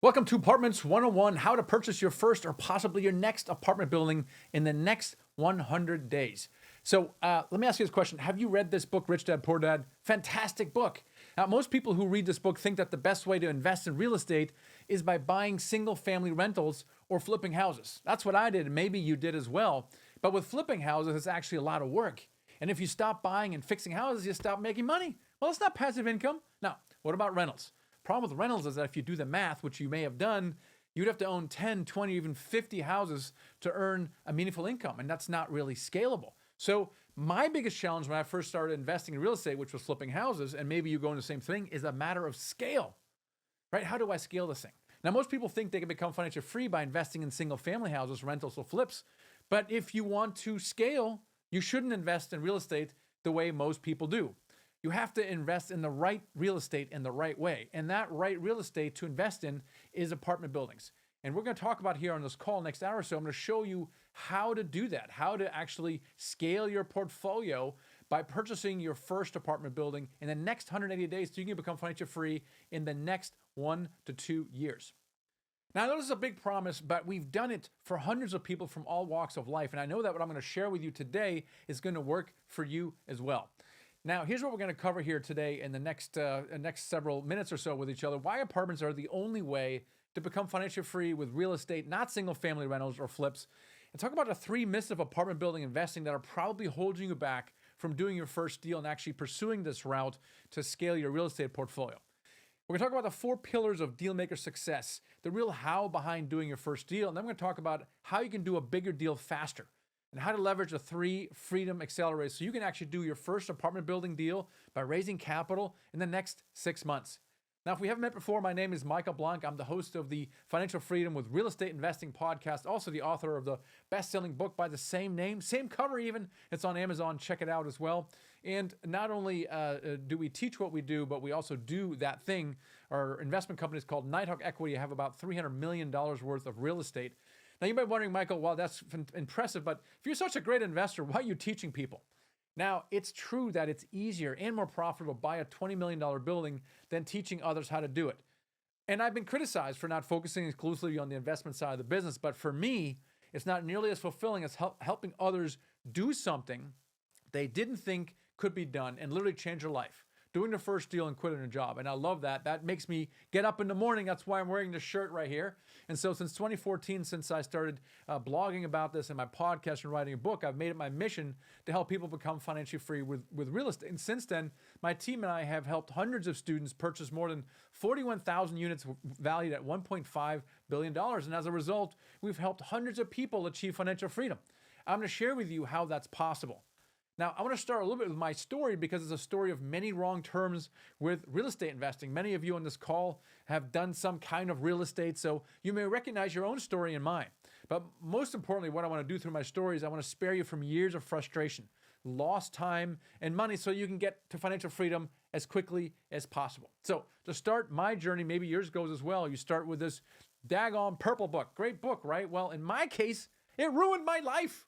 Welcome to Apartments 101, how to purchase your first or possibly your next apartment building in the next 100 days. So let me ask you this question. Have you read this book, Rich Dad, Poor Dad? Fantastic book. Now, most people who read this book think that the best way to invest in real estate is by buying single family rentals or flipping houses. That's what I did, and maybe you did as well. But with flipping houses, it's actually a lot of work. And if you stop buying and fixing houses, you stop making money. Well, it's not passive income. Now, what about rentals? Problem with rentals is that if you do the math, which you may have done, you'd have to own 10, 20, even 50 houses to earn a meaningful income. And that's not really scalable. So my biggest challenge when I first started investing in real estate, which was flipping houses, and maybe you go into the same thing, is a matter of scale, right? How do I scale this thing? Now, most people think they can become financially free by investing in single family houses, rentals, or flips. But if you want to scale, you shouldn't invest in real estate the way most people do. You have to invest in the right real estate in the right way. And that right real estate to invest in is apartment buildings. And we're going to talk about here on this call next hour or so. I'm going to show you how to do that, how to actually scale your portfolio by purchasing your first apartment building in the next 180 days so you can become financially free in the next 1 to 2 years. Now, I know this is a big promise, but we've done it for hundreds of people from all walks of life. And I know that what I'm going to share with you today is going to work for you as well. Now, here's what we're going to cover here today in the next several minutes or so with each other. Why apartments are the only way to become financially free with real estate, not single family rentals or flips. And talk about the 3 myths of apartment building investing that are probably holding you back from doing your first deal and actually pursuing this route to scale your real estate portfolio. We're going to talk about the 4 pillars of deal maker success, the real how behind doing your first deal. And then we're going to talk about how you can do a bigger deal faster, and how to leverage the 3 Freedom Accelerators so you can actually do your first apartment building deal by raising capital in the next 6 months. Now, if we haven't met before, my name is Michael Blank. I'm the host of the Financial Freedom with Real Estate Investing podcast, also the author of the best-selling book by the same name, same cover even. It's on Amazon. Check it out as well. And not only do we teach what we do, but we also do that thing. Our investment company is called Nighthawk Equity. I have about $300 million worth of real estate. Now, you might be wondering, Michael, well, that's impressive, but if you're such a great investor, why are you teaching people? Now, it's true that it's easier and more profitable to buy a $20 million building than teaching others how to do it. And I've been criticized for not focusing exclusively on the investment side of the business, but for me, it's not nearly as fulfilling as helping others do something they didn't think could be done and literally change their life. Doing the first deal and quitting a job. And I love that. That makes me get up in the morning. That's why I'm wearing this shirt right here. And so since 2014, since I started blogging about this and my podcast and writing a book, I've made it my mission to help people become financially free with real estate. And since then, my team and I have helped hundreds of students purchase more than 41,000 units valued at $1.5 billion. And as a result, we've helped hundreds of people achieve financial freedom. I'm going to share with you how that's possible. Now, I want to start a little bit with my story because it's a story of many wrong turns with real estate investing. Many of you on this call have done some kind of real estate, so you may recognize your own story and mine. But most importantly, what I want to do through my story is I want to spare you from years of frustration, lost time, and money so you can get to financial freedom as quickly as possible. So to start my journey, maybe yours goes as well. You start with this daggone purple book. Great book, right? Well, in my case, it ruined my life.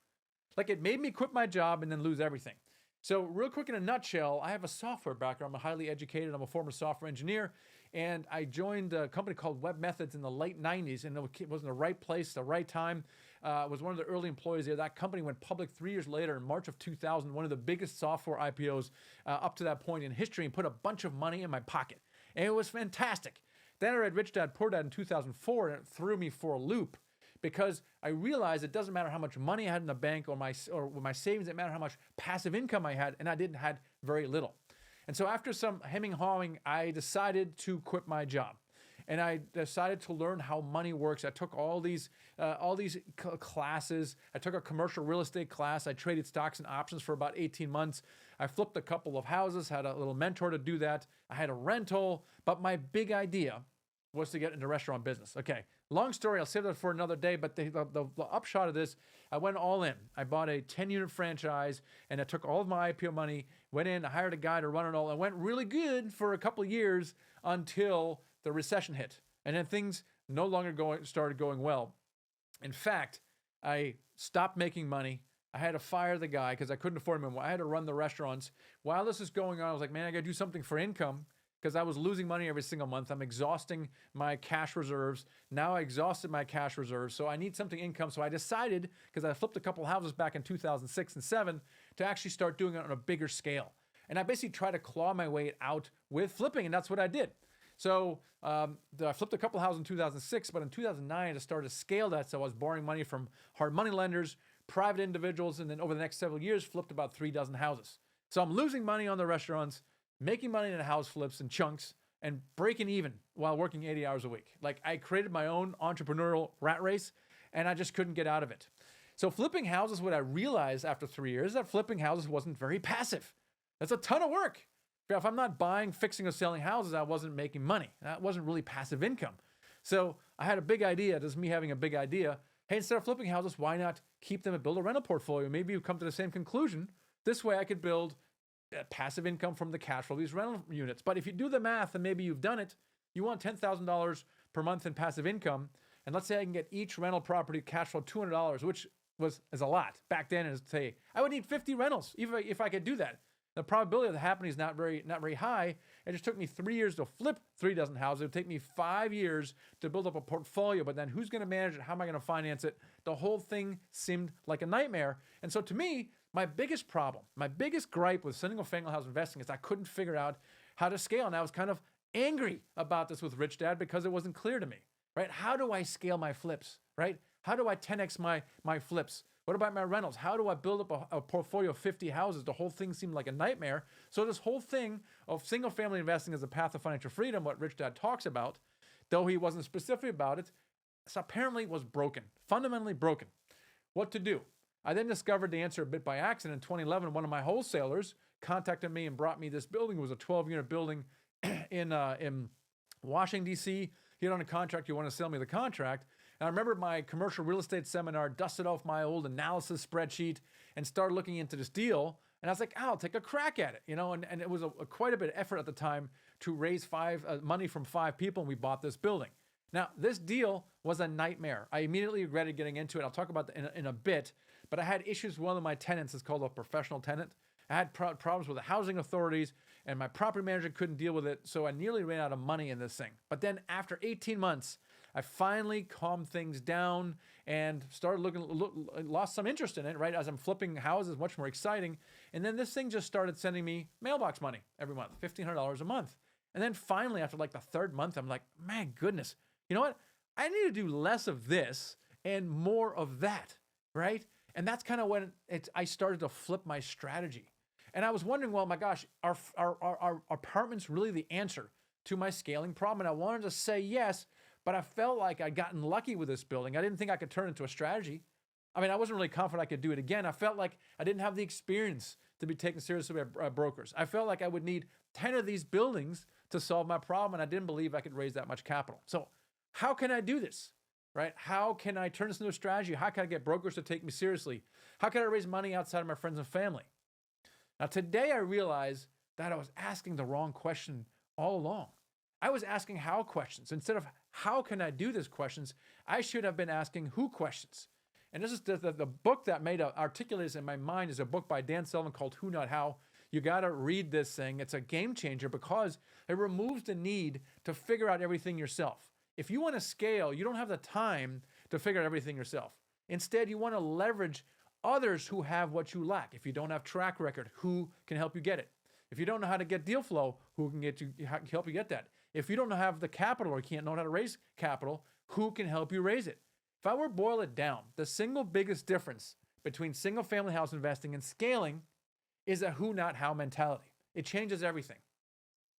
Like, it made me quit my job and then lose everything. So real quick, in a nutshell, I have a software background. I'm highly educated. I'm a former software engineer. And I joined a company called Web Methods in the late 90s. And it was in the right place, the right time. I was one of the early employees there. That company went public 3 years later in March of 2000, one of the biggest software IPOs up to that point in history, and put a bunch of money in my pocket. And it was fantastic. Then I read Rich Dad, Poor Dad in 2004, and it threw me for a loop, because I realized it doesn't matter how much money I had in the bank or my savings, it didn't matter how much passive income I had, and I didn't had very little. And so after some hemming and hawing, I decided to quit my job. And I decided to learn how money works. I took all these classes. I took a commercial real estate class. I traded stocks and options for about 18 months. I flipped a couple of houses, had a little mentor to do that. I had a rental, but my big idea was to get into restaurant business. Okay, long story, I'll save that for another day, but the upshot of this, I went all in. I bought a 10-unit franchise, and I took all of my IPO money, went in, I hired a guy to run it all. It went really good for a couple of years until the recession hit. And then things no longer started going well. In fact, I stopped making money. I had to fire the guy because I couldn't afford him. I had to run the restaurants. While this is going on, I was like, man, I got to do something for income. because I was losing money every single month. I'm exhausting my cash reserves. Now I exhausted my cash reserves, so I need something income. So I decided, because I flipped a couple houses back in 2006 and 7, to actually start doing it on a bigger scale. And I basically tried to claw my way out with flipping, and that's what I did. So I flipped a couple houses in 2006, but in 2009, I just started to scale that. So I was borrowing money from hard money lenders, private individuals, and then over the next several years, flipped about 3 dozen houses. So I'm losing money on the restaurants, making money in the house flips and chunks, and breaking even while working 80 hours a week. Like, I created my own entrepreneurial rat race, and I just couldn't get out of it. So flipping houses, what I realized after 3 years, is that flipping houses wasn't very passive. That's a ton of work. If I'm not buying, fixing, or selling houses, I wasn't making money. That wasn't really passive income. So I had a big idea. This is me having a big idea. Hey, instead of flipping houses, why not keep them and build a rental portfolio? Maybe you come to the same conclusion. This way I could build passive income from the cash flow of these rental units. But if you do the math, and maybe you've done it, you want $10,000 per month in passive income. And let's say I can get each rental property cash flow $200, which is a lot. Back then, is say I would need 50 rentals if I could do that. The probability of that happening is not very high. It just took me 3 years to flip 3 dozen houses. It would take me 5 years to build up a portfolio. But then who's going to manage it? How am I going to finance it? The whole thing seemed like a nightmare. And so to me, my biggest problem, my biggest gripe with single-family house investing is I couldn't figure out how to scale. And I was kind of angry about this with Rich Dad because it wasn't clear to me, right? How do I scale my flips, right? How do I 10x my flips? What about my rentals? How do I build up a portfolio of 50 houses? The whole thing seemed like a nightmare. So this whole thing of single-family investing as a path of financial freedom, what Rich Dad talks about, though he wasn't specific about it, apparently was broken, fundamentally broken. What to do? I then discovered the answer a bit by accident. In 2011, one of my wholesalers contacted me and brought me this building. It was a 12-unit building in Washington, D.C. He had on a contract. He wanted to sell me the contract. And I remember my commercial real estate seminar, dusted off my old analysis spreadsheet and started looking into this deal. And I was like, I'll take a crack at it, and it was quite a bit of effort at the time to raise money from 5 people, and we bought this building. Now, this deal was a nightmare. I immediately regretted getting into it. I'll talk about that in a bit, but I had issues with one of my tenants. It's called a professional tenant. I had problems with the housing authorities, and my property manager couldn't deal with it, so I nearly ran out of money in this thing. But then after 18 months, I finally calmed things down and started lost some interest in it, right? As I'm flipping houses, much more exciting. And then this thing just started sending me mailbox money every month, $1,500 a month. And then finally, after like the 3rd month, I'm like, my goodness, you know what? I need to do less of this and more of that, right? And that's kind of when I started to flip my strategy. And I was wondering, well, my gosh, are apartments really the answer to my scaling problem? And I wanted to say yes, but I felt like I'd gotten lucky with this building. I didn't think I could turn it into a strategy. I mean, I wasn't really confident I could do it again. I felt like I didn't have the experience to be taken seriously by brokers. I felt like I would need 10 of these buildings to solve my problem, and I didn't believe I could raise that much capital. So how can I do this, right? How can I turn this into a strategy? How can I get brokers to take me seriously? How can I raise money outside of my friends and family? Now, today I realize that I was asking the wrong question all along. I was asking how questions. Instead of how can I do this questions, I should have been asking who questions. And this is the book that articulates in my mind is a book by Dan Sullivan called Who Not How. You got to read this thing. It's a game changer because it removes the need to figure out everything yourself. If you want to scale, you don't have the time to figure out everything yourself. Instead, you want to leverage others who have what you lack. If you don't have track record, who can help you get it? If you don't know how to get deal flow, who can help you get that? If you don't have the capital or can't know how to raise capital, who can help you raise it? If I were to boil it down, the single biggest difference between single-family house investing and scaling is a who, not how mentality. It changes everything.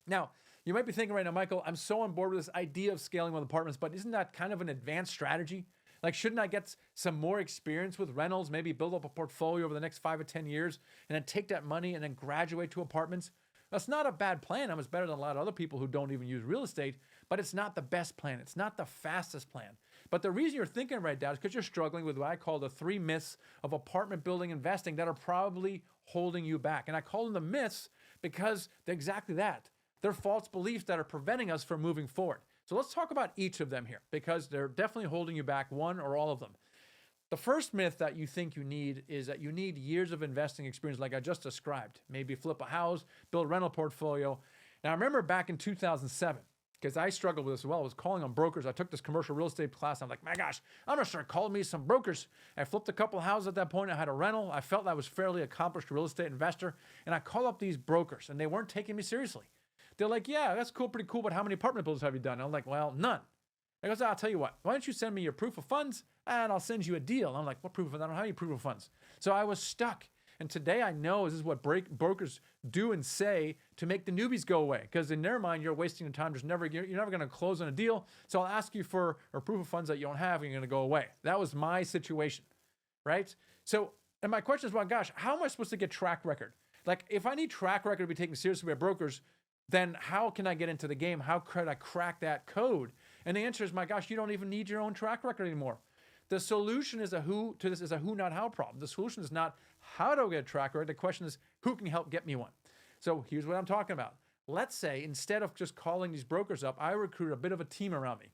Now, you might be thinking right now, Michael, I'm so on board with this idea of scaling with apartments, but isn't that kind of an advanced strategy? Like, shouldn't I get some more experience with rentals, maybe build up a portfolio over the next 5 or 10 years, and then take that money and then graduate to apartments? That's not a bad plan. It's better than a lot of other people who don't even use real estate, but it's not the best plan. It's not the fastest plan. But the reason you're thinking right now is because you're struggling with what I call the 3 myths of apartment building investing that are probably holding you back. And I call them the myths because they're exactly that. They're false beliefs that are preventing us from moving forward. So let's talk about each of them here because they're definitely holding you back, one or all of them. The first myth that you think you need is that you need years of investing experience like I just described. Maybe flip a house, build a rental portfolio. Now, I remember back in 2007, because I struggled with this as well. I was calling on brokers. I took this commercial real estate class. I'm like, my gosh, I'm going to start calling me some brokers. I flipped a couple of houses at that point. I had a rental. I felt I was fairly accomplished real estate investor. And I called up these brokers, and they weren't taking me seriously. They're like, yeah, that's cool, pretty cool, but how many apartment buildings have you done? I'm like, well, none. I goes, I'll tell you what, why don't you send me your proof of funds, and I'll send you a deal. I'm like, what proof of funds? I don't have any proof of funds. So I was stuck. And today I know this is what brokers do and say to make the newbies go away. Because in their mind, you're wasting your time. You're never going to close on a deal. So I'll ask you for a proof of funds that you don't have, and you're going to go away. That was my situation, right? So, and my question is, well, gosh, how am I supposed to get track record? Like, if I need track record to be taken seriously by brokers, then how can I get into the game? How could I crack that code? And the answer is, my gosh, you don't even need your own track record anymore. The solution is who, not how problem. The solution is not how do I get a track record. The question is, who can help get me one? So here's what I'm talking about. Let's say instead of just calling these brokers up, I recruited a bit of a team around me.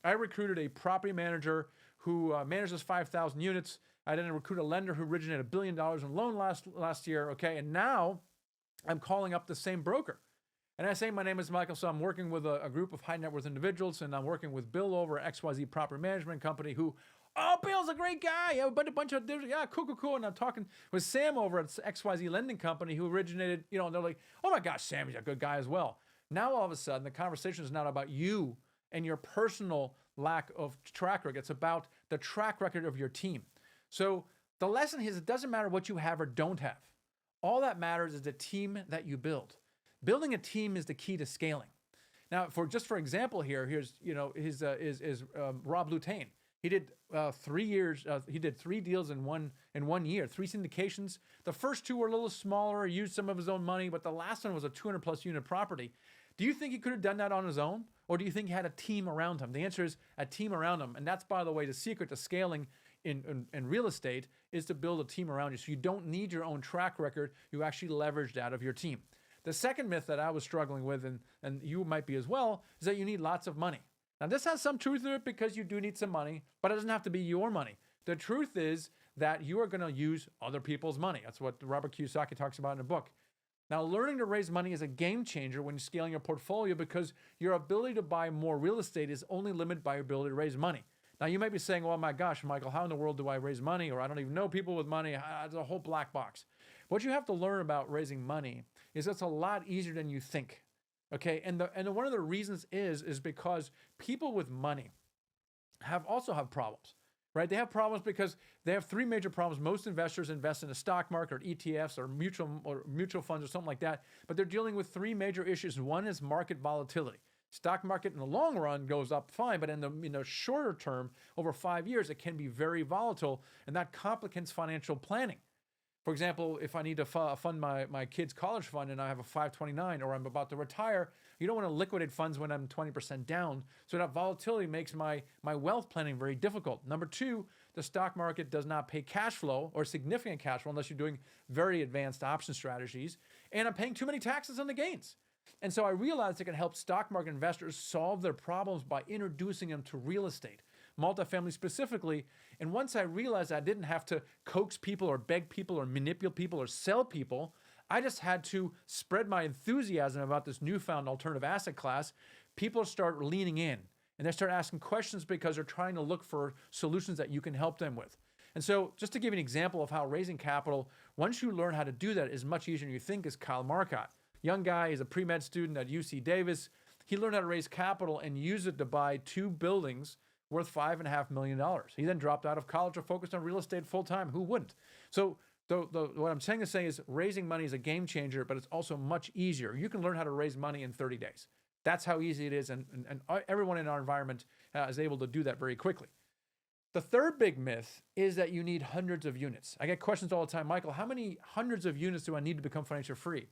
I recruited a property manager who manages 5,000 units. I then recruited a lender who originated $1 billion in loan last year. Okay, and now I'm calling up the same broker. And I say, my name is Michael, so I'm working with a group of high net worth individuals, and I'm working with Bill over at XYZ Property Management Company, who, oh, Bill's a great guy. Yeah, a bunch of, yeah, cool. And I'm talking with Sam over at XYZ Lending Company, who originated, and they're like, oh my gosh, Sam, he's a good guy as well. Now, all of a sudden, the conversation is not about you and your personal lack of track record. It's about the track record of your team. So the lesson is, it doesn't matter what you have or don't have. All that matters is the team that you build. Building a team is the key to scaling. Now, for example, here's Rob Lutain. He did 3 years. He did 3 deals in one year, 3 syndications. The first 2 were a little smaller, used some of his own money, but the last one was a 200+ unit property. Do you think he could have done that on his own, or do you think he had a team around him? The answer is a team around him, and that's, by the way, the secret to scaling in real estate is to build a team around you. So you don't need your own track record. You actually leverage that of your team. The second myth that I was struggling with, and you might be as well, is that you need lots of money. Now, this has some truth to it because you do need some money, but it doesn't have to be your money. The truth is that you are going to use other people's money. That's what Robert Kiyosaki talks about in a book. Now, learning to raise money is a game changer when you're scaling your portfolio because your ability to buy more real estate is only limited by your ability to raise money. Now, you might be saying, well, my gosh, Michael, how in the world do I raise money? Or I don't even know people with money. It's a whole black box. What you have to learn about raising money is it's a lot easier than you think. Okay, and one of the reasons is because people with money also have problems, right? They have problems because they have 3 major problems. Most investors invest in the stock market or ETFs or mutual funds or something like that, but they're dealing with 3 major issues. One is market volatility. Stock market in the long run goes up fine, but in the shorter term, over 5 years, it can be very volatile, and that complicates financial planning. For example, if I need to fund my kid's college fund and I have a 529 or I'm about to retire, you don't want to liquidate funds when I'm 20% down. So that volatility makes my wealth planning very difficult. Number 2, the stock market does not pay cash flow or significant cash flow unless you're doing very advanced option strategies. And I'm paying too many taxes on the gains. And so I realized I can help stock market investors solve their problems by introducing them to real estate, multifamily specifically. And once I realized I didn't have to coax people or beg people or manipulate people or sell people, I just had to spread my enthusiasm about this newfound alternative asset class. People start leaning in and they start asking questions because they're trying to look for solutions that you can help them with. And so just to give you an example of how raising capital, once you learn how to do that, is much easier than you think, is Kyle Marcotte. Young guy, he's a pre-med student at UC Davis. He learned how to raise capital and use it to buy 2 buildings worth $5.5 million. He then dropped out of college and focused on real estate full-time. Who wouldn't? So what I'm saying is raising money is a game changer, but it's also much easier. You can learn how to raise money in 30 days. That's how easy it is, and everyone in our environment is able to do that very quickly. The third big myth is that you need hundreds of units. I get questions all the time, Michael, how many hundreds of units do I need to become financially free?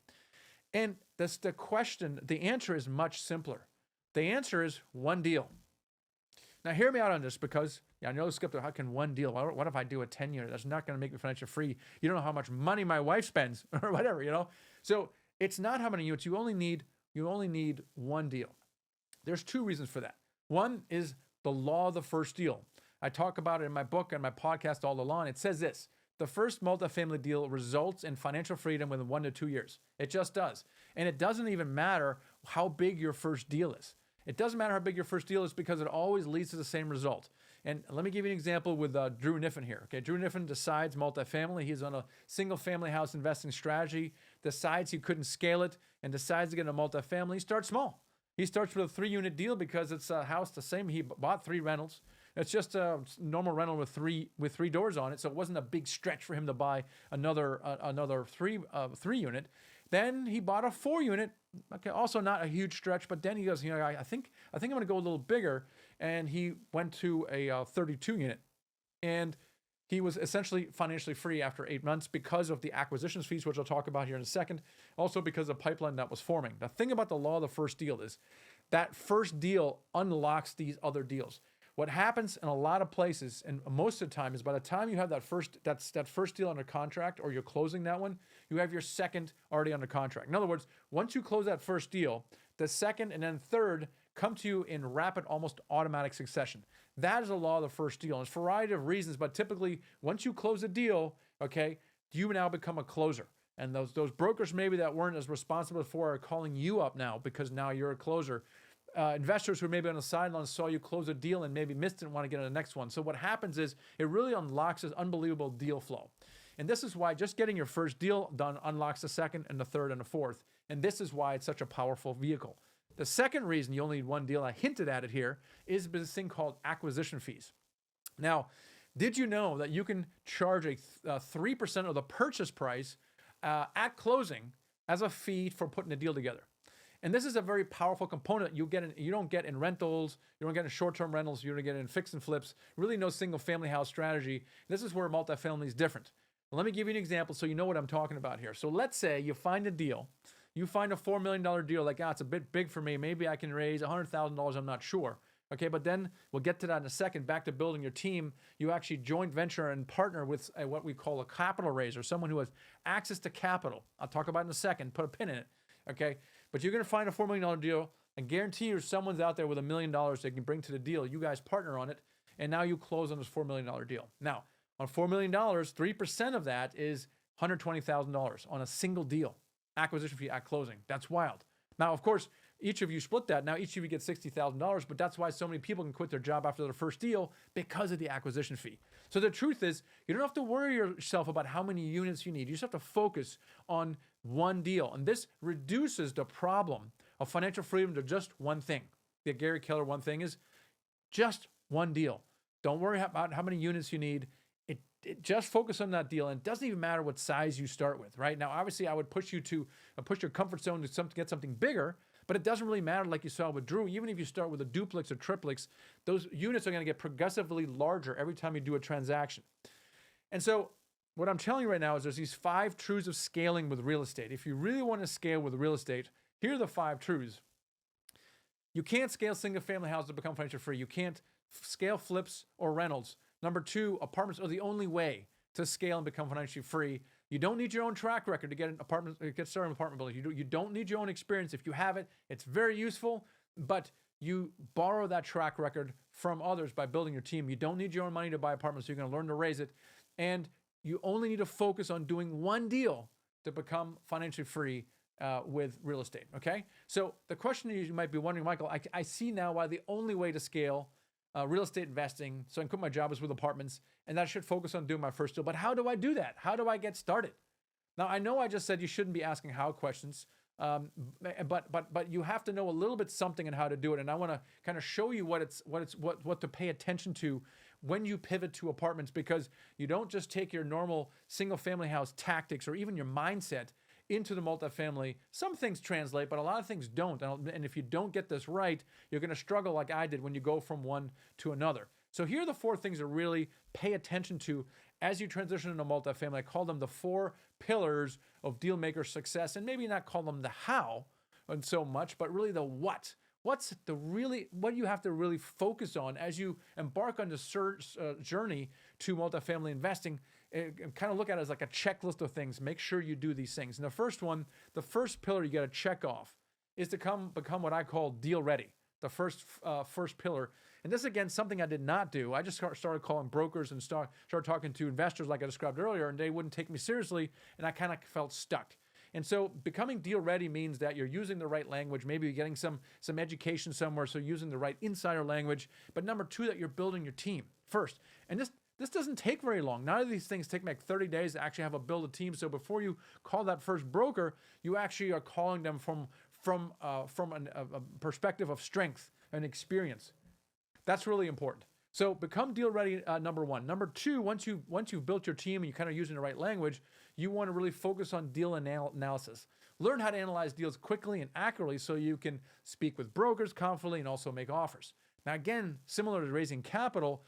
And that's the question. The answer is much simpler. The answer is 1 deal. Now, hear me out on this because I know skeptical. How can 1 deal? What if I do a 10-year? That's not going to make me financially free. You don't know how much money my wife spends or whatever, So it's not how many units. You only need 1 deal. There's 2 reasons for that. One is the law of the first deal. I talk about it in my book and my podcast all along. It says this: the first multifamily deal results in financial freedom within 1 to 2 years. It just does. And it doesn't even matter how big your first deal is. It doesn't matter how big your first deal is because it always leads to the same result. And let me give you an example with Drew Niffin here. Okay, Drew Niffin decides multifamily. He's on a single family house investing strategy, decides he couldn't scale it, and decides to get into multifamily. He starts small. He starts with a 3-unit deal because it's a house the same. He bought 3 rentals. It's just a normal rental with three doors on it, so it wasn't a big stretch for him to buy another 3-unit. Then he bought a 4-unit. Okay, also not a huge stretch, but then he goes, I think I'm going to go a little bigger, and he went to a 32-unit, and he was essentially financially free after 8 months because of the acquisitions fees, which I'll talk about here in a second. Also because of the pipeline that was forming. The thing about the law of the first deal is that first deal unlocks these other deals. What happens in a lot of places, and most of the time, is by the time you have that first deal under contract, or you're closing that one, you have your second already under contract. In other words, once you close that first deal, the second and then third come to you in rapid, almost automatic succession. That is a law of the first deal. And it's for a variety of reasons, but typically, once you close a deal, okay, you now become a closer. And those brokers maybe that weren't as responsible before are calling you up now because now you're a closer. Investors who maybe on the sidelines saw you close a deal and maybe missed it and want to get on the next one. So what happens is it really unlocks this unbelievable deal flow. And this is why just getting your first deal done unlocks the second and the third and the fourth. And this is why it's such a powerful vehicle. The second reason you only need one deal, I hinted at it here, is this thing called acquisition fees. Now, did you know that you can charge a 3% of the purchase price at closing as a fee for putting a deal together? And this is a very powerful component you don't get in rentals, you don't get in short-term rentals, you don't get in fix and flips, really no single-family house strategy. This is where multifamily is different. Let me give you an example so you know what I'm talking about here. So let's say you find a deal. You find a $4 million deal, like, it's a bit big for me. Maybe I can raise $100,000, I'm not sure. Okay, but then we'll get to that in a second. Back to building your team, you actually joint venture and partner with what we call a capital raiser, someone who has access to capital. I'll talk about it in a second, put a pin in it, okay? But you're going to find a $4 million deal and guarantee you someone's out there with $1 million they can bring to the deal. You guys partner on it, and now you close on this $4 million deal. Now, on $4 million, 3% of that is $120,000 on a single deal. Acquisition fee at closing. That's wild. Now, of course, each of you split that. Now, each of you get $60,000, but that's why so many people can quit their job after their first deal because of the acquisition fee. So the truth is, you don't have to worry yourself about how many units you need. You just have to focus on one deal. And this reduces the problem of financial freedom to just one thing. The Gary Keller one thing is just one deal. Don't worry about how many units you need. It just focus on that deal, and it doesn't even matter what size you start with, right? Now, obviously, I would push you to push your comfort zone to get something bigger, but it doesn't really matter, like you saw with Drew. Even if you start with a duplex or triplex, those units are going to get progressively larger every time you do a transaction. And so what I'm telling you right now is there's these 5 truths of scaling with real estate. If you really want to scale with real estate, here are the 5 truths. You can't scale single-family houses to become financially free. You can't scale flips or rentals. Number 2, apartments are the only way to scale and become financially free. You don't need your own track record to get started in apartment building. You don't need your own experience. If you have it, it's very useful, but you borrow that track record from others by building your team. You don't need your own money to buy apartments, so you're going to learn to raise it. And you only need to focus on doing one deal to become financially free with real estate, okay? So the question you might be wondering, Michael, I see now why the only way to scale real estate investing, so I can quit my job is with apartments, and I should focus on doing my first deal. But how do I do that? How do I get started? Now, I know I just said you shouldn't be asking how questions, but you have to know a little bit something on how to do it. And I want to kind of show you what to pay attention to when you pivot to apartments, because you don't just take your normal single family house tactics or even your mindset into the multifamily. Some things translate, but a lot of things don't. And if you don't get this right, you're going to struggle like I did when you go from one to another. So here are the 4 things to really pay attention to as you transition into multifamily. I call them the 4 pillars of deal maker success, and maybe not call them the how and so much, but really the what. What you have to really focus on as you embark on this journey to multifamily investing. And kind of look at it as like a checklist of things. Make sure you do these things. And the first pillar you got to check off is to become what I call deal ready. The first pillar. And this, again, something I did not do. I just started calling brokers and started talking to investors like I described earlier, and they wouldn't take me seriously, and I kind of felt stuck. And so becoming deal ready means that you're using the right language. Maybe you're getting some education somewhere, so using the right insider language. But number two, that you're building your team first. And this doesn't take very long. None of these things take like 30 days to actually build a team. So before you call that first broker, you actually are calling them from a perspective of strength and experience. That's really important. So become deal ready, number one. Number two, once you've built your team and you're kind of using the right language, you want to really focus on deal analysis. Learn how to analyze deals quickly and accurately so you can speak with brokers confidently and also make offers. Now, again, similar to raising capital,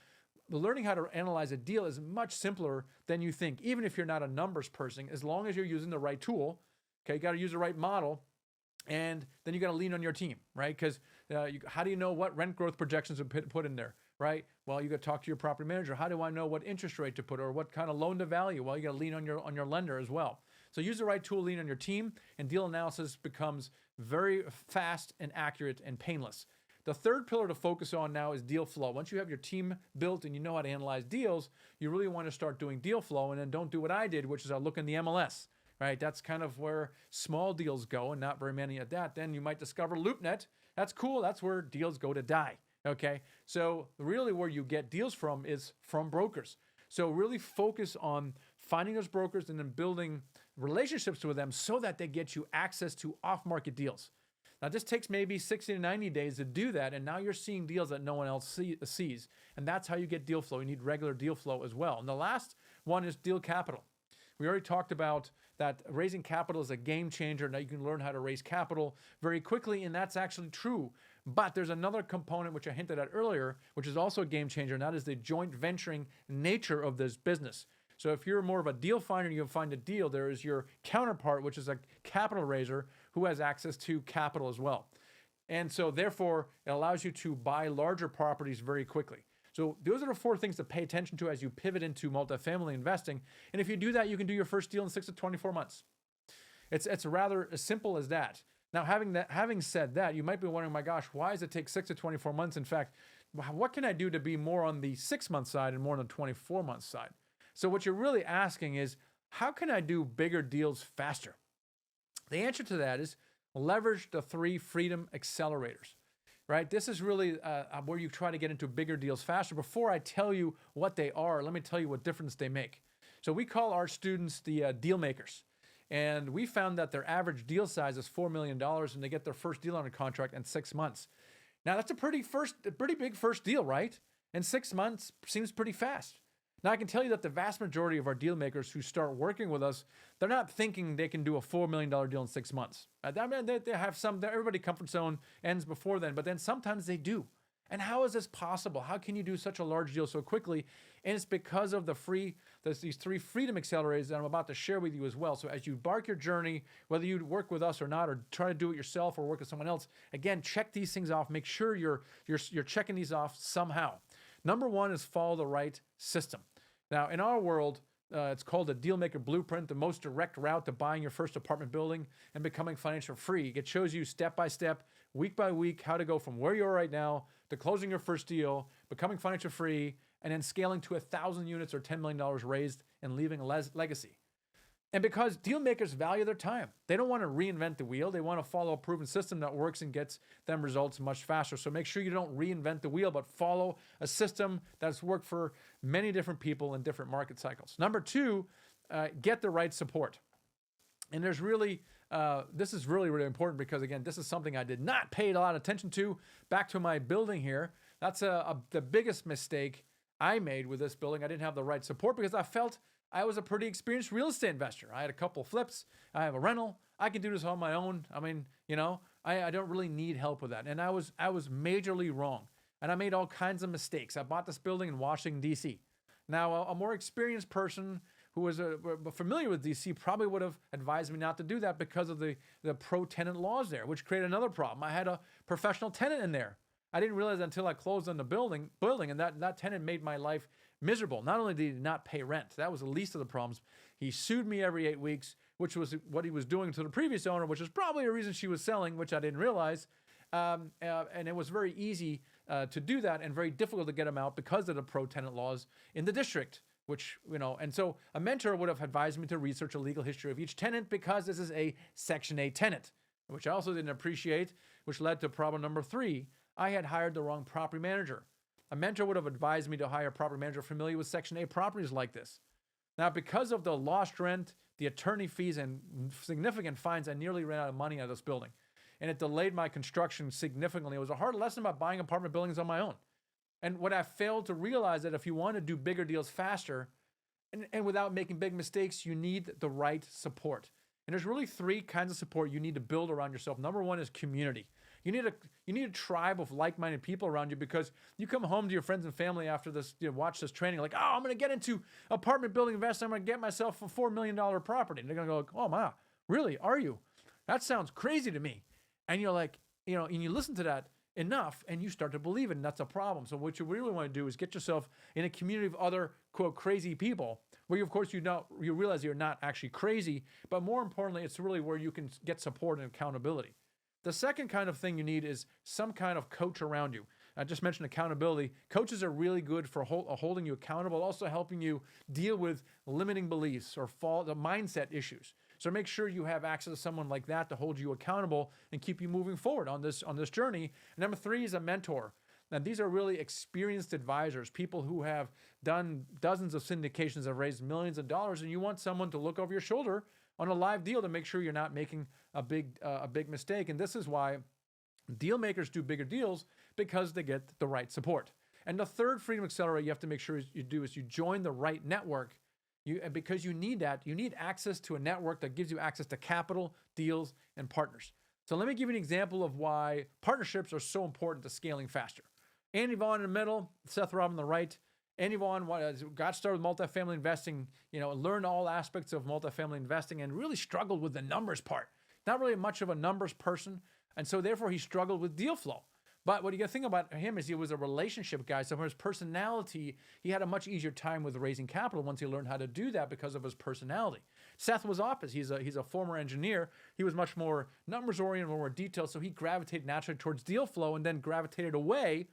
learning how to analyze a deal is much simpler than you think, even if you're not a numbers person, as long as you're using the right tool. Okay, you got to use the right model. And then you got to lean on your team, right? Because how do you know what rent growth projections to put in there, right? Well, you got to talk to your property manager. How do I know what interest rate to put or what kind of loan to value? Well, you got to lean on your lender as well. So use the right tool, lean on your team, and deal analysis becomes very fast and accurate and painless. The third pillar to focus on now is deal flow. Once you have your team built and you know how to analyze deals, you really want to start doing deal flow, and then don't do what I did, which is I look in the MLS. Right, that's kind of where small deals go and not very many at that. Then you might discover LoopNet. That's cool. That's where deals go to die. Okay, so really where you get deals from is from brokers. So really focus on finding those brokers and then building relationships with them so that they get you access to off-market deals. Now, this takes maybe 60 to 90 days to do that, and now you're seeing deals that no one else sees. And that's how you get deal flow. You need regular deal flow as well. And the last one is deal capital. We already talked about that raising capital is a game changer. Now you can learn how to raise capital very quickly, and that's actually true. But there's another component which I hinted at earlier, which is also a game changer, and that is the joint venturing nature of this business. So if you're more of a deal finder and you find a deal, there is your counterpart, which is a capital raiser who has access to capital as well. And so therefore, it allows you to buy larger properties very quickly. So those are the four things to pay attention to as you pivot into multifamily investing. And if you do that, you can do your first deal in 6 to 24 months. It's rather as simple as that. Now, having said that, you might be wondering, my gosh, why does it take 6 to 24 months? In fact, what can I do to be more on the 6-month side and more on the 24-month side? So what you're really asking is, how can I do bigger deals faster? The answer to that is leverage the 3 Freedom Accelerators. Right? This is really where you try to get into bigger deals faster. Before I tell you what they are, let me tell you what difference they make. So we call our students the deal makers. And we found that their average deal size is $4 million, and they get their first deal under contract in 6 months. Now, that's a pretty big first deal, right? And 6 months seems pretty fast. Now, I can tell you that the vast majority of our deal makers who start working with us, they're not thinking they can do a $4 million deal in 6 months. They have everybody comfort zone ends before then, but then sometimes they do. And how is this possible? How can you do such a large deal so quickly? And it's because of these 3 Freedom Accelerators that I'm about to share with you as well. So as you embark your journey, whether you work with us or not, or try to do it yourself or work with someone else, again, check these things off. Make sure you're checking these off somehow. Number one is follow the right system. Now, in our world, it's called a Dealmaker Blueprint, the most direct route to buying your first apartment building and becoming financial free. It shows you step by step, week by week, how to go from where you are right now to closing your first deal, becoming financial free, and then scaling to 1,000 units or $10 million raised and leaving a legacy. And because deal makers value their time, they don't want to reinvent the wheel. They want to follow a proven system that works and gets them results much faster. So make sure you don't reinvent the wheel, but follow a system that's worked for many different people in different market cycles. Number two, get the right support. And there's really, this is really, really important because, again, this is something I did not pay a lot of attention to. Back to my building here, that's the biggest mistake I made with this building. I didn't have the right support because I felt I was a pretty experienced real estate investor. I had a couple flips. I have a rental. I can do this on my own. I mean, I don't really need help with that. And I was majorly wrong. And I made all kinds of mistakes. I bought this building in Washington, D.C. Now, a more experienced person who was familiar with D.C. probably would have advised me not to do that because of the pro-tenant laws there, which created another problem. I had a professional tenant in there. I didn't realize until I closed on the building, and that tenant made my life miserable. Not only did he not pay rent, that was the least of the problems. He sued me every 8 weeks, which was what he was doing to the previous owner, which is probably a reason she was selling, which I didn't realize. And it was very easy to do that, and very difficult to get them out because of the pro-tenant laws in the district. Which, and so a mentor would have advised me to research a legal history of each tenant because this is a Section 8 tenant, which I also didn't appreciate, which led to problem number 3. I had hired the wrong property manager. A mentor would have advised me to hire a property manager familiar with Section 8 properties like this. Now, because of the lost rent, the attorney fees, and significant fines, I nearly ran out of money out of this building. And it delayed my construction significantly. It was a hard lesson about buying apartment buildings on my own. And what I failed to realize that if you want to do bigger deals faster and without making big mistakes, you need the right support. And there's really 3 kinds of support you need to build around yourself. Number 1 is community. You need a tribe of like-minded people around you, because you come home to your friends and family after this, watch this training, like, oh, I'm going to get into apartment building investing. I'm going to get myself a $4 million property. And they're going to go, oh, wow, really? Are you? That sounds crazy to me. And you're like, and you listen to that enough and you start to believe it, and that's a problem. So what you really want to do is get yourself in a community of other, quote, crazy people, where you, of course, you realize you're not actually crazy, but more importantly, it's really where you can get support and accountability. The second kind of thing you need is some kind of coach around you. I just mentioned accountability. Coaches are really good for holding you accountable, also helping you deal with limiting beliefs or the mindset issues. So make sure you have access to someone like that to hold you accountable and keep you moving forward on this journey. And number 3 is a mentor. Now, these are really experienced advisors, people who have done dozens of syndications, have raised millions of dollars, and you want someone to look over your shoulder on a live deal to make sure you're not making a big mistake. And this is why deal makers do bigger deals, because they get the right support. And the third Freedom Accelerator you have to make sure you do is you join the right network. Because you need that, you need access to a network that gives you access to capital, deals, and partners. So let me give you an example of why partnerships are so important to scaling faster. Andy Vaughn in the middle, Seth Robb on the right. Andy Vaughn got started with multifamily investing, learned all aspects of multifamily investing and really struggled with the numbers part. Not really much of a numbers person, and so therefore he struggled with deal flow. But what you got to think about him is he was a relationship guy. So for his personality, he had a much easier time with raising capital once he learned how to do that because of his personality. Seth was opposite. He's a former engineer. He was much more numbers oriented, more detailed. So he gravitated naturally towards deal flow and then gravitated away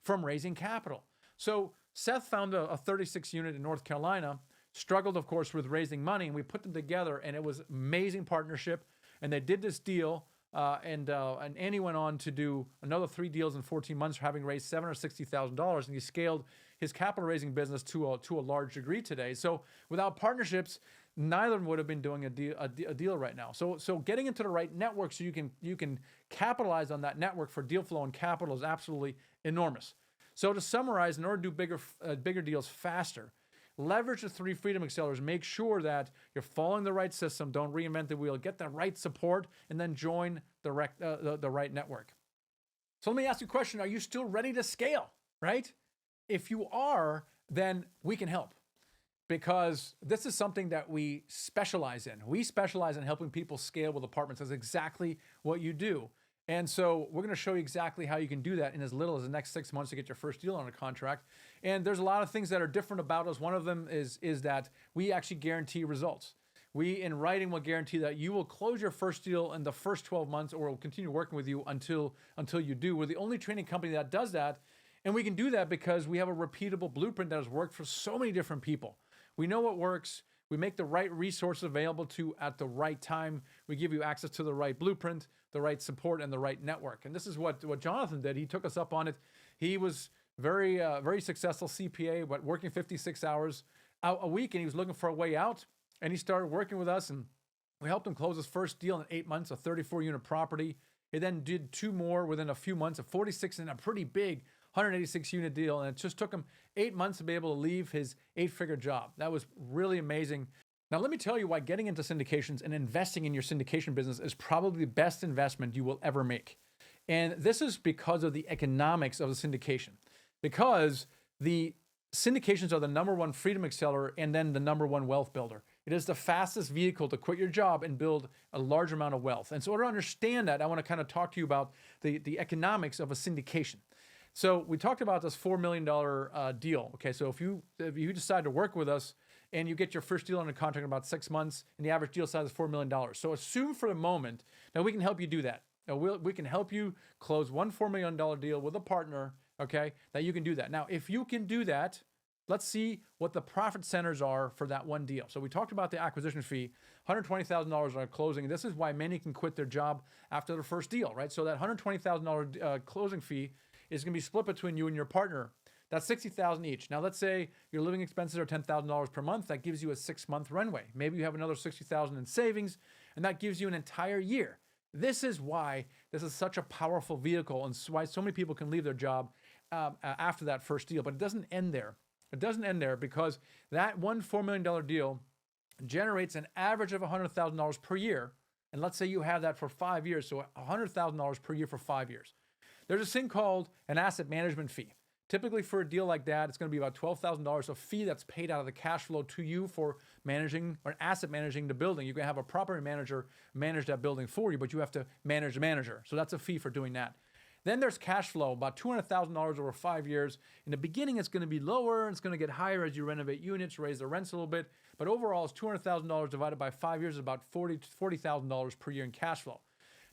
from raising capital. So Seth found a 36 unit in North Carolina, struggled, of course, with raising money, and we put them together, and it was amazing partnership. And they did this deal. And Andy went on to do another 3 deals in 14 months, having raised $760,000, and he scaled his capital raising business to a large degree today. So without partnerships, neither of them would have been doing a deal right now. So getting into the right network so you can capitalize on that network for deal flow and capital is absolutely enormous. So to summarize, in order to do bigger deals faster, leverage the 3 Freedom Accelerators. Make sure that you're following the right system. Don't reinvent the wheel. Get the right support, and then join the right network. So let me ask you a question. Are you still ready to scale, right? If you are, then we can help, because this is something that we specialize in. We specialize in helping people scale with apartments. That's exactly what you do. And so we're going to show you exactly how you can do that in as little as the next 6 months to get your first deal on a contract. And there's a lot of things that are different about us. One of them is that we actually guarantee results. We, in writing, will guarantee that you will close your first deal in the first 12 months, or we'll continue working with you until you do. We're the only training company that does that. And we can do that because we have a repeatable blueprint that has worked for so many different people. We know what works. We make the right resources available to at the right time. We give you access to the right blueprint, the right support, and the right network. And this is what Jonathan did. He took us up on it. He was very successful CPA, but working 56 hours a week, and he was looking for a way out. And he started working with us, and we helped him close his first deal in 8 months, a 34-unit property. He then did 2 more within a few months, a 46 and a pretty big 186-unit deal, and it just took him 8 months to be able to leave his 8-figure job. That was really amazing. Now, let me tell you why getting into syndications and investing in your syndication business is probably the best investment you will ever make. And this is because of the economics of the syndication. Because the syndications are the #1 freedom accelerator and then the #1 wealth builder. It is the fastest vehicle to quit your job and build a large amount of wealth. And so in order to understand that, I want to kind of talk to you about the economics of a syndication. So we talked about this $4 million deal. Okay, so if you decide to work with us and you get your first deal under contract in about 6 months, and the average deal size is $4 million. So assume for the moment, now we can help you do that. Now we can help you close one $4 million deal with a partner, okay, that you can do that. Now, if you can do that, let's see what the profit centers are for that one deal. So we talked about the acquisition fee, $120,000 on closing. This is why many can quit their job after their first deal, right? So that $120,000 closing fee is going to be split between you and your partner. That's $60,000 each. Now, let's say your living expenses are $10,000 per month. That gives you a 6-month runway. Maybe you have another $60,000 in savings, and that gives you an entire year. This is why this is such a powerful vehicle, and why so many people can leave their job after that first deal. But it doesn't end there. It doesn't end there, because that one $4 million deal generates an average of $100,000 per year. And let's say you have that for 5 years, so $100,000 per year for 5 years. There's this thing called an asset management fee. Typically for a deal like that, it's going to be about $12,000, a fee that's paid out of the cash flow to you for managing or asset managing the building. You can have a property manager manage that building for you, but you have to manage the manager. So that's a fee for doing that. Then there's cash flow, about $200,000 over 5 years. In the beginning, it's going to be lower, and it's going to get higher as you renovate units, raise the rents a little bit. But overall, it's $200,000 divided by 5 years is about $40,000 per year in cash flow.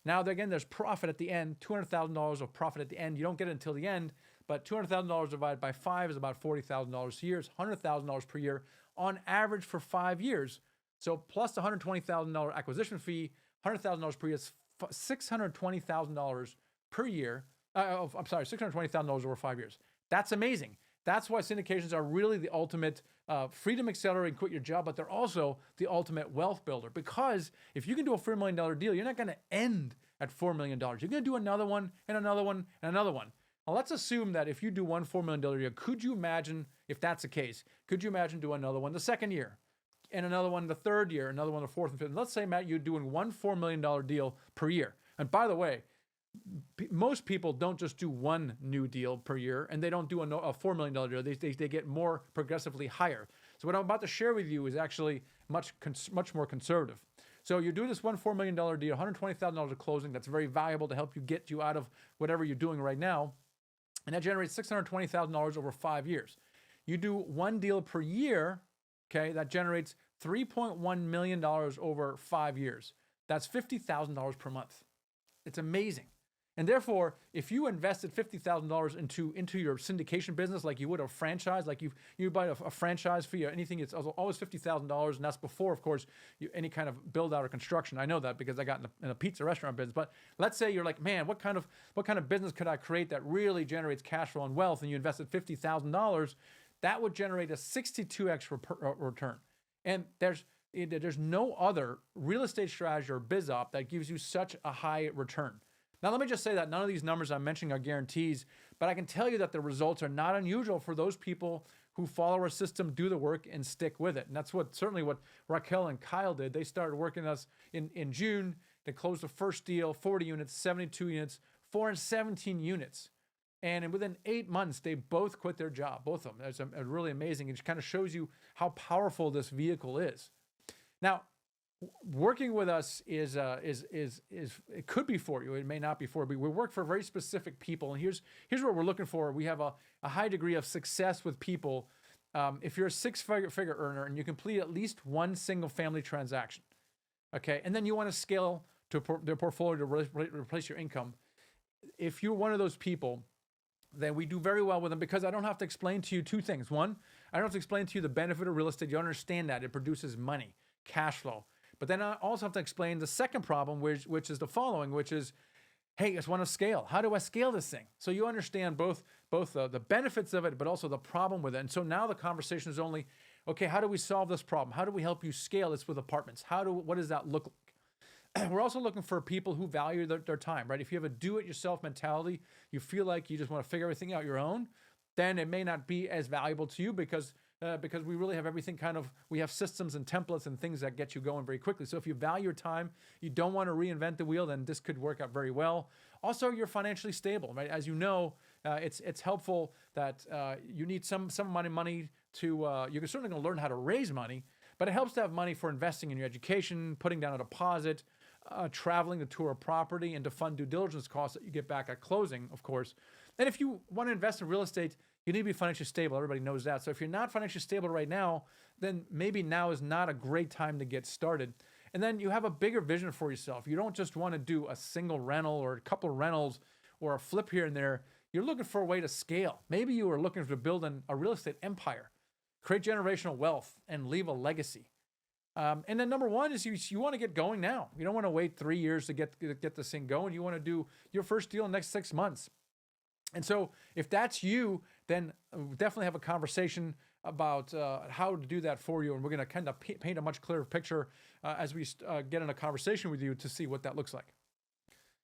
Now, again, there's profit at the end, $200,000 of profit at the end. You don't get it until the end, but $200,000 divided by 5 is about $40,000 a year. It's $100,000 per year on average for 5 years. So plus the $120,000 acquisition fee, $100,000 per year is $620,000 per year. $620,000 over 5 years. That's amazing. That's why syndications are really the ultimate freedom accelerator and quit your job, but they're also the ultimate wealth builder. Because if you can do a $4 million deal, you're not going to end at $4 million. You're going to do another one and another one and another one. Now, let's assume that if you do one $4 million deal, could you imagine, if that's the case, could you imagine doing another one the second year, and another one the third year, another one the fourth and fifth? Let's say, Matt, you're doing one $4 million deal per year. And by the way, most people don't just do one new deal per year, and they don't do a $4 million deal. They get more progressively higher. So what I'm about to share with you is actually much more conservative. So you do this one $4 million deal, $120,000 of closing. That's very valuable to help you get you out of whatever you're doing right now. And that generates $620,000 over 5 years. You do one deal per year, okay, that generates $3.1 million over 5 years. That's $50,000 per month. It's amazing. And therefore, if you invested $50,000 into your syndication business like you would a franchise, like you buy a franchise fee or anything, it's always $50,000, and that's before, of course, any kind of build out or construction. I know that because I got in a pizza restaurant business. But let's say you're like, man, what kind of business could I create that really generates cash flow and wealth? And you invested $50,000, that would generate a 62x return. And there's no other real estate strategy or biz op that gives you such a high return. Now, let me just say that none of these numbers I'm mentioning are guarantees, but I can tell you that the results are not unusual for those people who follow our system, do the work, and stick with it. And that's certainly what Raquel and Kyle did. They started working with us in June. They closed the first deal, 40 units, 72 units, 417 units. And within 8 months, they both quit their job, both of them. That's really amazing. It kind of shows you how powerful this vehicle is. Now, working with us is it could be for you. It may not be for you. But we work for very specific people, and here's what we're looking for. We have a high degree of success with people. If you're a six-figure earner and you complete at least one single-family transaction, okay, and then you want to scale to their portfolio to replace your income. If you're one of those people, then we do very well with them because I don't have to explain to you two things. One, I don't have to explain to you the benefit of real estate. You understand that it produces money, cash flow. But then I also have to explain the second problem, which is the following, which is, hey, I just want to scale. How do I scale this thing? So you understand both the benefits of it, but also the problem with it. And so now the conversation is only, okay, how do we solve this problem? How do we help you scale this with apartments? What does that look like? We're also looking for people who value their time, right? If you have a do-it-yourself mentality, you feel like you just want to figure everything out your own, then it may not be as valuable to you because we really have everything we have systems and templates and things that get you going very quickly. So if you value your time, you don't want to reinvent the wheel, then this could work out very well. Also, you're financially stable, right? As you know, it's helpful that you need some money to, you're certainly going to learn how to raise money, but it helps to have money for investing in your education, putting down a deposit, traveling to tour a property, and to fund due diligence costs that you get back at closing, of course. And if you want to invest in real estate, you need to be financially stable. Everybody knows that. So if you're not financially stable right now, then maybe now is not a great time to get started. And then you have a bigger vision for yourself. You don't just want to do a single rental or a couple of rentals or a flip here and there. you're looking for a way to scale. Maybe you are looking to build a real estate empire, create generational wealth, and leave a legacy. And then number one is you want to get going now. You don't want to wait 3 years to get this thing going. You want to do your first deal in the next 6 months. And so if that's you, then definitely have a conversation about how to do that for you. And we're going to kind of paint a much clearer picture as we get in a conversation with you to see what that looks like.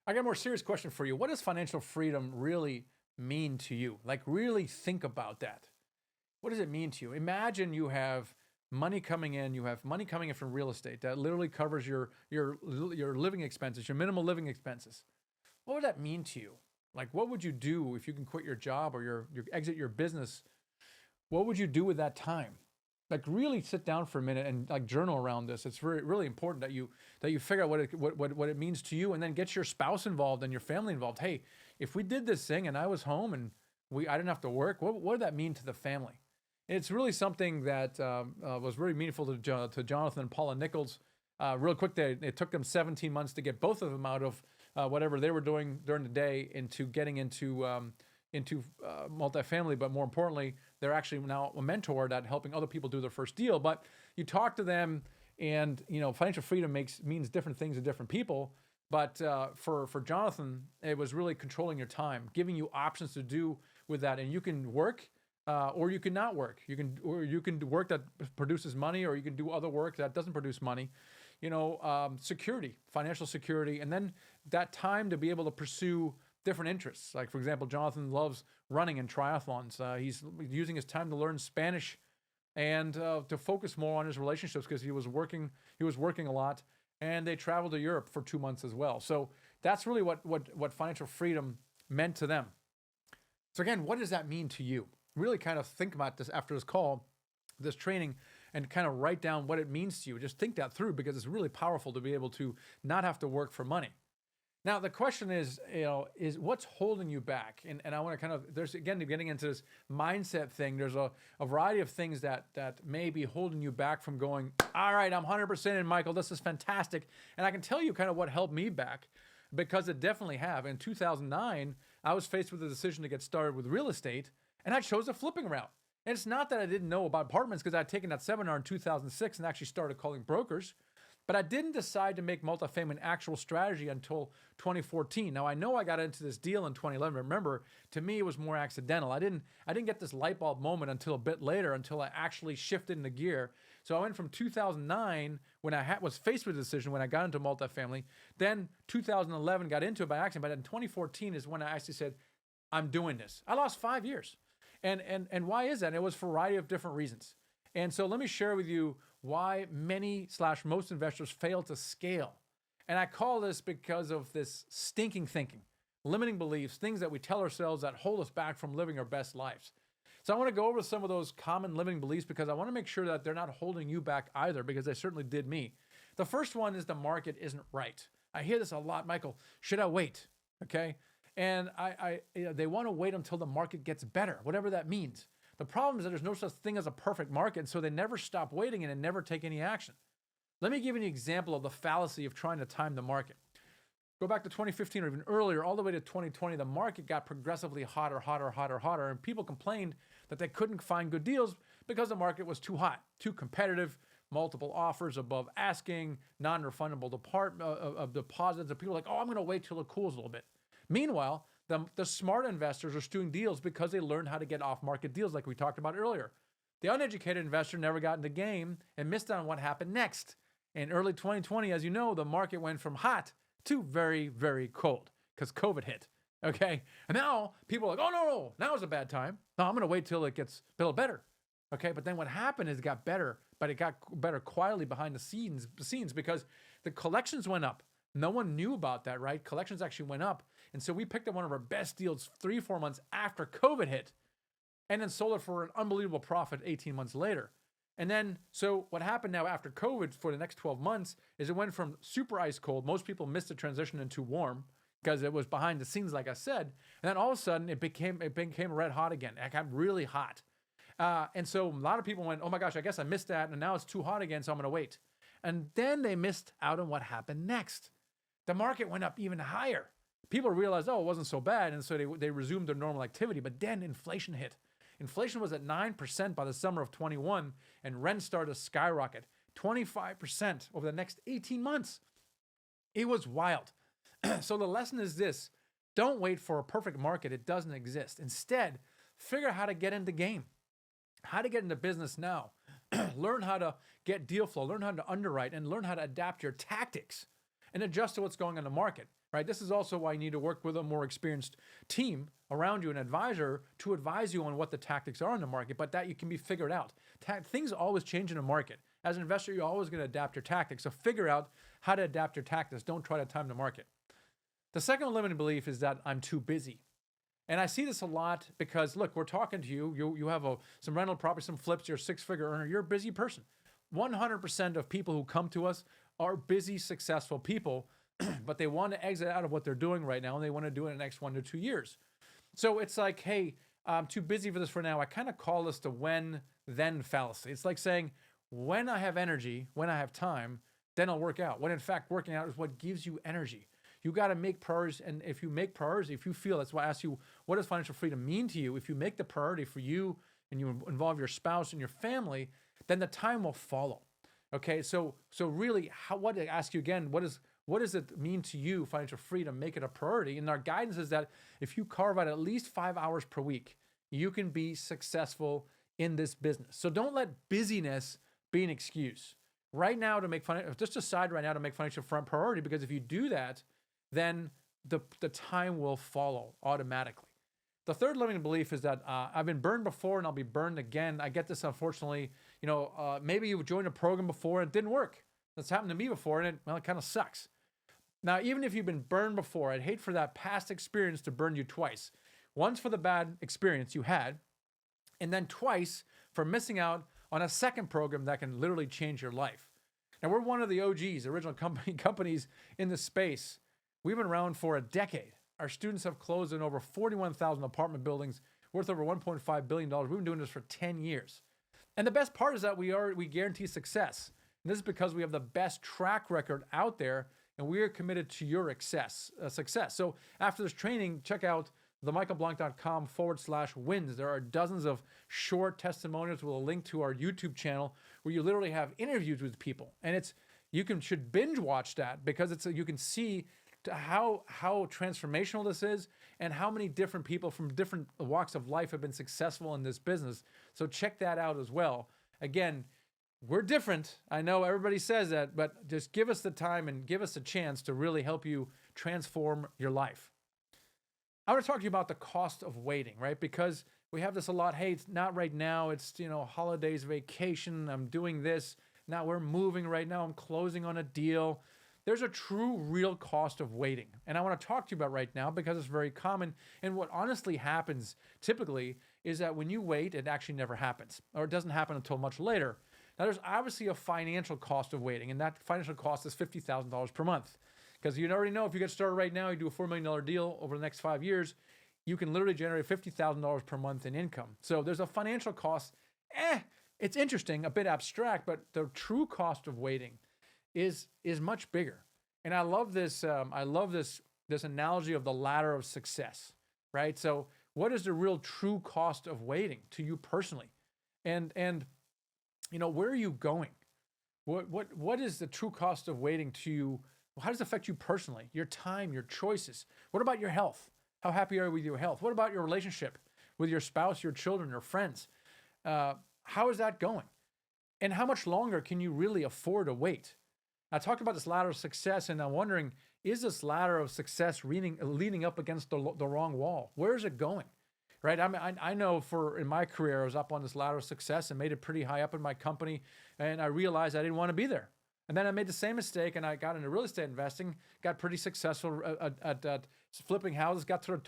I got a more serious question for you. What does financial freedom really mean to you? Like, really think about that. What does it mean to you? Imagine you have money coming in. You have money coming in from real estate that literally covers your living expenses, your minimal living expenses. What would that mean to you? Like, what would you do if you can quit your job or your exit your business? What would you do with that time? Like, really sit down for a minute and like journal around this. It's really important that you figure out what it means to you, and then get your spouse involved and your family involved. Hey, if we did this thing and I was home and I didn't have to work, what would that mean to the family? It's really something that was really meaningful to Jonathan and Paula Nichols. Real quick, it took them 17 months to get both of them out of whatever they were doing during the day into getting into multifamily. But more importantly, they're actually now a mentor that helping other people do their first deal. But you talk to them, and financial freedom means different things to different people. But for Jonathan, it was really controlling your time, giving you options to do with that, and you can work. Or you can not work. You can do work that produces money, or you can do other work that doesn't produce money. Security, financial security, and then that time to be able to pursue different interests. Like, for example, Jonathan loves running and triathlons. He's using his time to learn Spanish and to focus more on his relationships, because he was working a lot, and they traveled to Europe for 2 months as well. So that's really what financial freedom meant to them. So again, what does that mean to you? Really kind of think about this after this call, this training, and kind of write down what it means to you. Just think that through, because it's really powerful to be able to not have to work for money. Now, the question is what's holding you back? And I want to there's, again, getting into this mindset thing. There's a variety of things that may be holding you back from going, all right, I'm 100% in, Michael. This is fantastic. And I can tell you kind of what held me back, because it definitely have. In 2009, I was faced with the decision to get started with real estate, and I chose a flipping route. And it's not that I didn't know about apartments, because I'd taken that seminar in 2006 and actually started calling brokers. But I didn't decide to make multifamily an actual strategy until 2014. Now, I know I got into this deal in 2011. Remember, to me, it was more accidental. I didn't get this light bulb moment until a bit later, until I actually shifted into gear. So I went from 2009, when I was faced with a decision, when I got into multifamily, then 2011 got into it by accident. But in 2014 is when I actually said, I'm doing this. I lost 5 years. And why is that? And it was for a variety of different reasons. And so let me share with you why many/most investors fail to scale. And I call this because of this stinking thinking, limiting beliefs, things that we tell ourselves that hold us back from living our best lives. So I want to go over some of those common limiting beliefs, because I want to make sure that they're not holding you back either, because they certainly did me. The first one is the market isn't right. I hear this a lot, Michael. Should I wait? Okay. And they want to wait until the market gets better, whatever that means. The problem is that there's no such thing as a perfect market, so they never stop waiting and never take any action. Let me give you an example of the fallacy of trying to time the market. Go back to 2015 or even earlier, all the way to 2020, the market got progressively hotter, and people complained that they couldn't find good deals because the market was too hot, too competitive, multiple offers above asking, non-refundable deposits, and people are like, oh, I'm going to wait till it cools a little bit. Meanwhile, the smart investors are doing deals because they learned how to get off-market deals, like we talked about earlier. The uneducated investor never got in the game and missed out on what happened next. In early 2020, as you know, the market went from hot to very, very cold because COVID hit. Okay, and now people are like, oh no, now is a bad time. No, I'm going to wait till it gets a little better. Okay, but then what happened is it got better, but it got better quietly behind the scenes because the collections went up. No one knew about that, right? Collections actually went up. And so we picked up one of our best deals 3-4 months after COVID hit, and then sold it for an unbelievable profit 18 months later. And then, so what happened now after COVID for the next 12 months is it went from super ice cold. Most people missed the transition into warm because it was behind the scenes, like I said. And then all of a sudden it became red hot again. It got really hot. And so a lot of people went, oh my gosh, I guess I missed that. And now it's too hot again, so I'm going to wait. And then they missed out on what happened next. The market went up even higher. people realized, oh, it wasn't so bad. And so they resumed their normal activity. But then inflation hit. Inflation was at 9% by the summer of 21, and rent started to skyrocket 25% over the next 18 months. It was wild. So the lesson is this: don't wait for a perfect market. It doesn't exist. Instead, figure out how to get into the game, how to get into business now. Learn how to get deal flow, learn how to underwrite, and learn how to adapt your tactics and adjust to what's going on in the market, right? This is also why you need to work with a more experienced team around you, an advisor, to advise you on what the tactics are in the market, but that you can be figured out. Things always change in the market. As an investor, you're always going to adapt your tactics. So figure out how to adapt your tactics. Don't try to time the market. The second limiting belief is that I'm too busy. And I see this a lot because, look, we're talking to you. You have some rental property, some flips, you're a six-figure earner. You're a busy person. 100% of people who come to us are busy, successful people, but they want to exit out of what they're doing right now, and they want to do it in the next 1 to 2 years. So it's like, hey, I'm too busy for this for now. I kind of call this the when-then fallacy. It's like saying, when I have energy, when I have time, then I'll work out. When in fact, working out is what gives you energy. You got to make priorities. And if you make priorities, if you feel, that's why I ask you, what does financial freedom mean to you? If you make the priority for you and you involve your spouse and your family, then the time will follow. Okay. So really, what I ask you again, what does it mean to you, financial freedom? Make it a priority. And our guidance is that if you carve out at least 5 hours per week, you can be successful in this business. So don't let busyness be an excuse. Right now just decide right now to make financial front priority, because if you do that, then the time will follow automatically. The third limiting belief is that I've been burned before and I'll be burned again. I get this, unfortunately. Maybe you joined a program before and it didn't work. That's happened to me before, and it kind of sucks. Now, even if you've been burned before, I'd hate for that past experience to burn you twice. Once for the bad experience you had, and then twice for missing out on a second program that can literally change your life. Now, we're one of the OGs, original companies in the space. We've been around for a decade. Our students have closed in over 41,000 apartment buildings worth over $1.5 billion. We've been doing this for 10 years. And the best part is that we guarantee success. And this is because we have the best track record out there, and we are committed to your success. So after this training, check out themichaelblank.com/wins. There are dozens of short testimonials with a link to our YouTube channel where you literally have interviews with people. And should binge watch that, because you can see how transformational this is and how many different people from different walks of life have been successful in this business. So check that out as well. Again, we're different. I know everybody says that, but just give us the time and give us a chance to really help you transform your life. I want to talk to you about the cost of waiting, right? Because we have this a lot. Hey, it's not right now. It's, holidays, vacation. I'm doing this. Now we're moving right now. I'm closing on a deal. There's a true, real cost of waiting. And I want to talk to you about right now because it's very common. And what honestly happens typically is that when you wait, it actually never happens, or it doesn't happen until much later. Now, there's obviously a financial cost of waiting, and that financial cost is $50,000 per month. Because you already know if you get started right now, you do a $4 million deal over the next 5 years, you can literally generate $50,000 per month in income. So there's a financial cost. It's interesting, a bit abstract, but the true cost of waiting is much bigger. And I love this. This analogy of the ladder of success, right? So what is the real true cost of waiting to you personally? And where are you going? What is the true cost of waiting to you? How does it affect you personally? Your time, your choices. What about your health? How happy are you with your health? What about your relationship with your spouse, your children, your friends? How is that going? And how much longer can you really afford to wait? I talked about this ladder of success, and I'm wondering, is this ladder of success leaning up against the wrong wall? Where is it going? Right? I know in my career, I was up on this ladder of success and made it pretty high up in my company, and I realized I didn't want to be there. And then I made the same mistake, and I got into real estate investing, got pretty successful at flipping houses, got to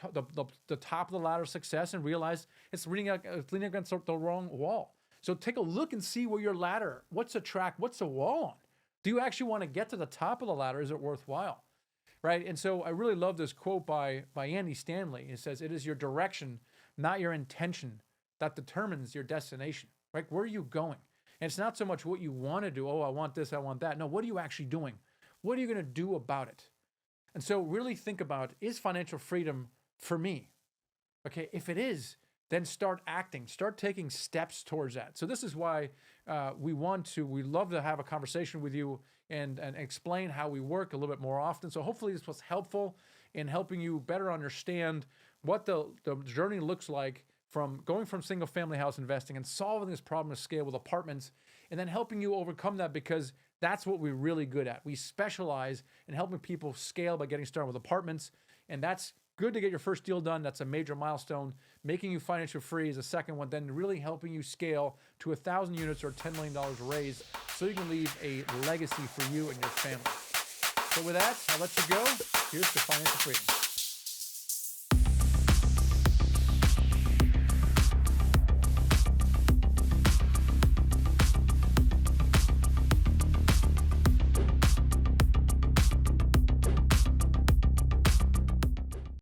the top of the ladder of success, and realized it's leaning against the wrong wall. So take a look and see where your ladder, what's the wall on? Do you actually want to get to the top of the ladder? Is it worthwhile? Right? And so I really love this quote by Andy Stanley. It says, "It is your direction, not your intention, that determines your destination." Right? Where are you going? And it's not so much what you want to do. Oh, I want this, I want that. No, what are you actually doing? What are you going to do about it? And so really think about, is financial freedom for me? Okay, if it is, then start acting, start taking steps towards that. So this is why we love to have a conversation with you and explain how we work a little bit more often. So hopefully this was helpful in helping you better understand what the journey looks like from going from single family house investing and solving this problem of scale with apartments, and then helping you overcome that, because that's what we're really good at. We specialize in helping people scale by getting started with apartments, and that's good to get your first deal done. That's a major milestone. Making you financially free is a second one. Then really helping you scale to 1,000 units or $10 million raised so you can leave a legacy for you and your family. So with that, I'll let you go. Here's to financial freedom.